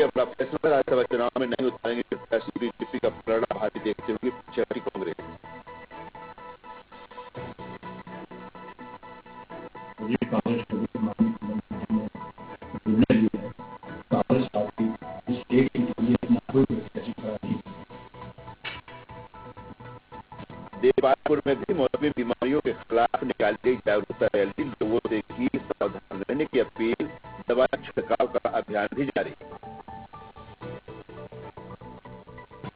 लिया बड़ा फैसला, राज्यसभा चुनाव में नहीं उतारेंगे प्रत्याशी, बीजेपी का पलड़ा भारी देखते हुए पीछे हटी कांग्रेस। देवासपुर में भी मौसमी बीमारियों के खिलाफ निकाली गई जागरूकता रैली, लोगों से की सावधान रहने की अपील, दवा छिड़काव का अभियान भी जारी।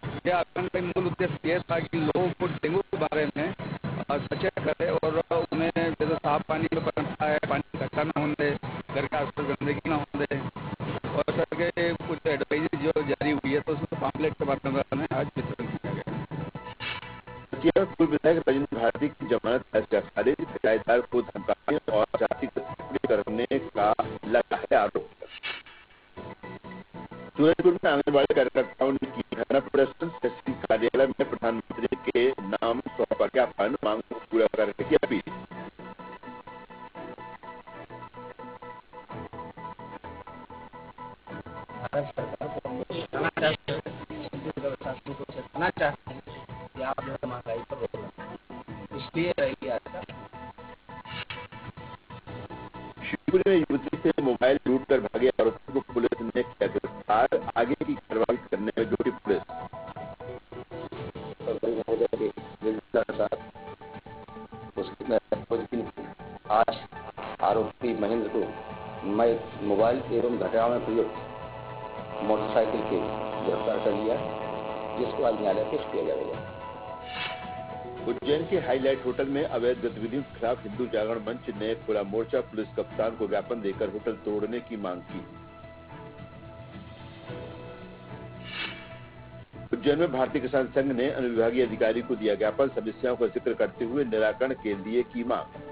अभियान का मूल उद्देश्य यह था कि लोगों को डेंगू के बारे में सचेत करे और उन्हें जैसे साफ पानी में बनता है, पानी इकट्ठा न होने, घर के आसपास गंदगी न होने और सर के कुछ एडवाइजरी जो जारी हुई है तो उसमें पॉम्पलेट के माध्यम से आज वितरण किया गया। पूर्व विधायक राजेंद्र भारती की जमानत खारिज, किराएदार को धमकाने और जातिगत टिप्पणी करने का लगा है आरोप। सूरजपुर में आंगनबाड़ी कार्यकर्ताओं ने की धरना प्रदर्शन, तहसील कार्यालय में प्रधानमंत्री के नाम सौंपा ज्ञापन, मांग को पूरा करने की अपील। भारत सरकार को बताना चाहते हैं कि आप जो है महंगाई पर रोक लगाएं, इसलिए रही आज का। शिवपुरी में युवती से मोबाइल लूट कर भागे आरोपी को पुलिस ने किया गिरफ्तार, आगे की कार्रवाई करने में जुटी पुलिस। आज आरोपी महेंद्र को मोबाइल एवं घटना में प्रयुक्त मोटरसाइकिल के गिरफ्तार कर लिया, जिसको आज न्यायालय पेश किया जाएगा। उज्जैन के हाईलाइट होटल में अवैध गतिविधियों के खिलाफ हिंदू जागरण मंच ने खुला मोर्चा, पुलिस कप्तान को ज्ञापन देकर होटल तोड़ने की मांग की। उज्जैन में भारतीय किसान संघ ने अनुविभागीय अधिकारी को दिया ज्ञापन, समस्याओं का जिक्र करते हुए निराकरण के लिए की मांग।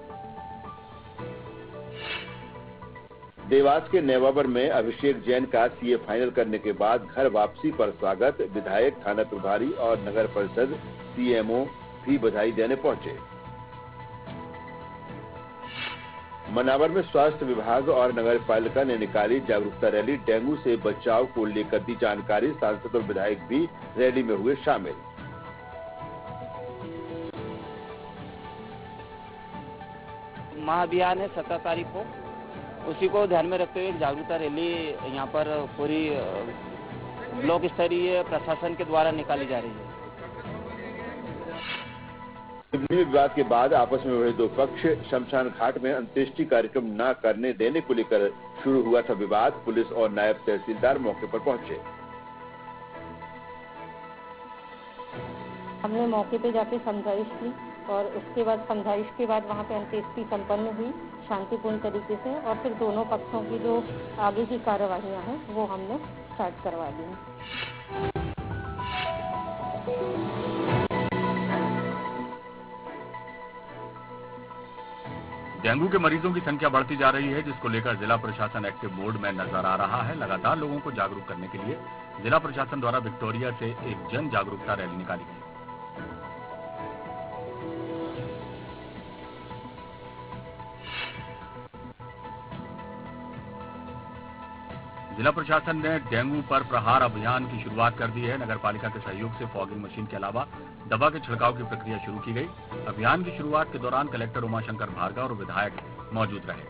देवास के नेवाबर में अभिषेक जैन का सीए फाइनल करने के बाद घर वापसी पर स्वागत, विधायक, थाना प्रभारी और नगर परिषद सीएमओ भी बधाई देने पहुंचे। मनावर में स्वास्थ्य विभाग और नगर पालिका ने निकाली जागरूकता रैली, डेंगू से बचाव को लेकर दी जानकारी, सांसद और विधायक भी रैली में हुए शामिल। महाअभियान है 17 तारीख को, उसी को ध्यान में रखते हुए जागरूकता रैली यहाँ पर पूरी ब्लॉक स्तरीय प्रशासन के द्वारा निकाली जा रही है। विवाद के बाद आपस में बढ़े दो पक्ष, शमशान घाट में अंत्येष्टि कार्यक्रम न करने देने को लेकर शुरू हुआ था विवाद, पुलिस और नायब तहसीलदार मौके पर पहुंचे। हमने मौके पे जाके समझाइश की और उसके बाद समझाइश के बाद वहाँ पे अंत्येष्टि संपन्न हुई शांतिपूर्ण तरीके से, और फिर दोनों पक्षों की जो आगे की कार्यवाहियाँ हैं वो हमने स्टार्ट करवा दी। डेंगू के मरीजों की संख्या बढ़ती जा रही है, जिसको लेकर जिला प्रशासन एक्टिव मोड में नजर आ रहा है। लगातार लोगों को जागरूक करने के लिए जिला प्रशासन द्वारा विक्टोरिया से एक जन जागरूकता रैली निकाली गई। जिला प्रशासन ने डेंगू पर प्रहार अभियान की शुरुआत कर दी है। नगर पालिका के सहयोग से फॉगिंग मशीन के अलावा दवा के छिड़काव की प्रक्रिया शुरू की गई। अभियान की शुरुआत के दौरान कलेक्टर उमाशंकर भार्गव और विधायक मौजूद रहे।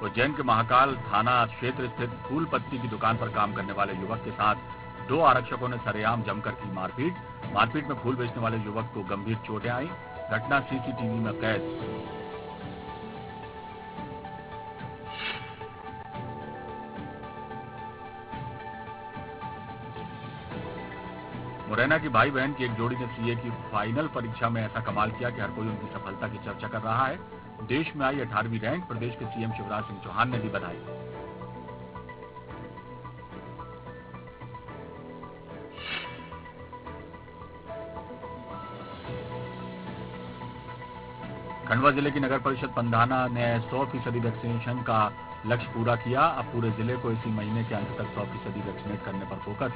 उज्जैन के महाकाल थाना क्षेत्र स्थित फूल पत्ती की दुकान पर काम करने वाले युवक के साथ दो आरक्षकों ने सरेआम जमकर की मारपीट में फूल बेचने वाले युवक को गंभीर चोटें आई। घटना सीसीटीवी में कैद। मुरैना की भाई बहन की एक जोड़ी ने सीए की फाइनल परीक्षा में ऐसा कमाल किया कि हर कोई उनकी सफलता की चर्चा कर रहा है। देश में आई 18वीं रैंक, प्रदेश के सीएम शिवराज सिंह चौहान ने दी बधाई। खंडवा जिले की नगर परिषद पंधाना ने 100% वैक्सीनेशन का लक्ष्य पूरा किया। अब पूरे जिले को इसी महीने के अंत तक 100% वैक्सीनेट करने पर फोकस।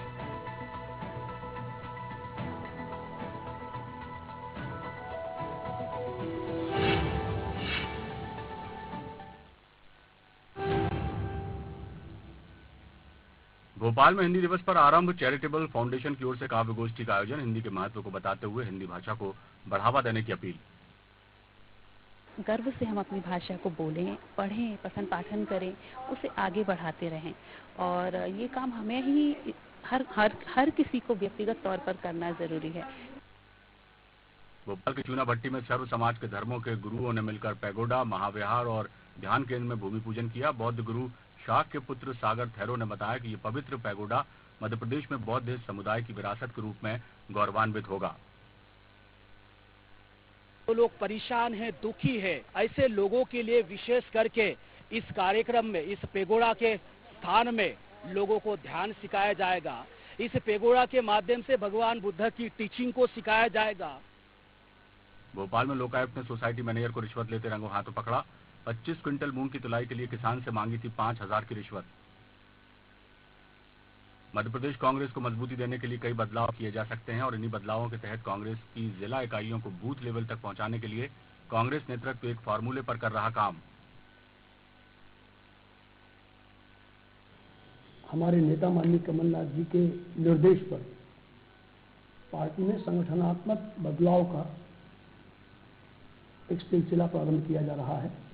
भोपाल में हिंदी दिवस पर आरंभ चैरिटेबल फाउंडेशन की ओर से काव्य गोष्ठी का आयोजन। हिंदी के महत्व को बताते हुए हिंदी भाषा को बढ़ावा देने की अपील। गर्व से हम अपनी भाषा को बोलें, पढ़ें, पठन पाठन करें, उसे आगे बढ़ाते रहें और ये काम हमें ही हर किसी को व्यक्तिगत तौर पर करना जरूरी है। भोपाल की चूना भट्टी में सर्व समाज के धर्मों के गुरुओं ने मिलकर पैगोडा, महाविहार और ध्यान केंद्र में भूमि पूजन किया। बौद्ध गुरु शाक के पुत्र सागर थैरो ने बताया कि ये पवित्र पैगोडा मध्य प्रदेश में बौद्ध समुदाय की विरासत के रूप में गौरवान्वित होगा। जो लोग परेशान हैं, दुखी है, ऐसे लोगों के लिए विशेष करके इस कार्यक्रम में, इस पैगोडा के स्थान में लोगों को ध्यान सिखाया जाएगा। इस पैगोडा के माध्यम से भगवान बुद्ध की टीचिंग को सिखाया जाएगा। भोपाल में लोकायुक्त ने सोसाइटी मैनेजर को रिश्वत लेते रंगों हाथों पकड़ा। 25 क्विंटल मूंग की तुलाई के लिए किसान से मांगी थी 5,000 की रिश्वत। मध्य प्रदेश कांग्रेस को मजबूती देने के लिए कई बदलाव किए जा सकते हैं और इन्हीं बदलावों के तहत कांग्रेस की जिला इकाइयों को बूथ लेवल तक पहुंचाने के लिए कांग्रेस नेतृत्व एक फार्मूले पर कर रहा काम। हमारे नेता माननीय कमलनाथ जी के निर्देश पर पार्टी में संगठनात्मक बदलाव का एक सिलसिला प्रारंभ किया जा रहा है।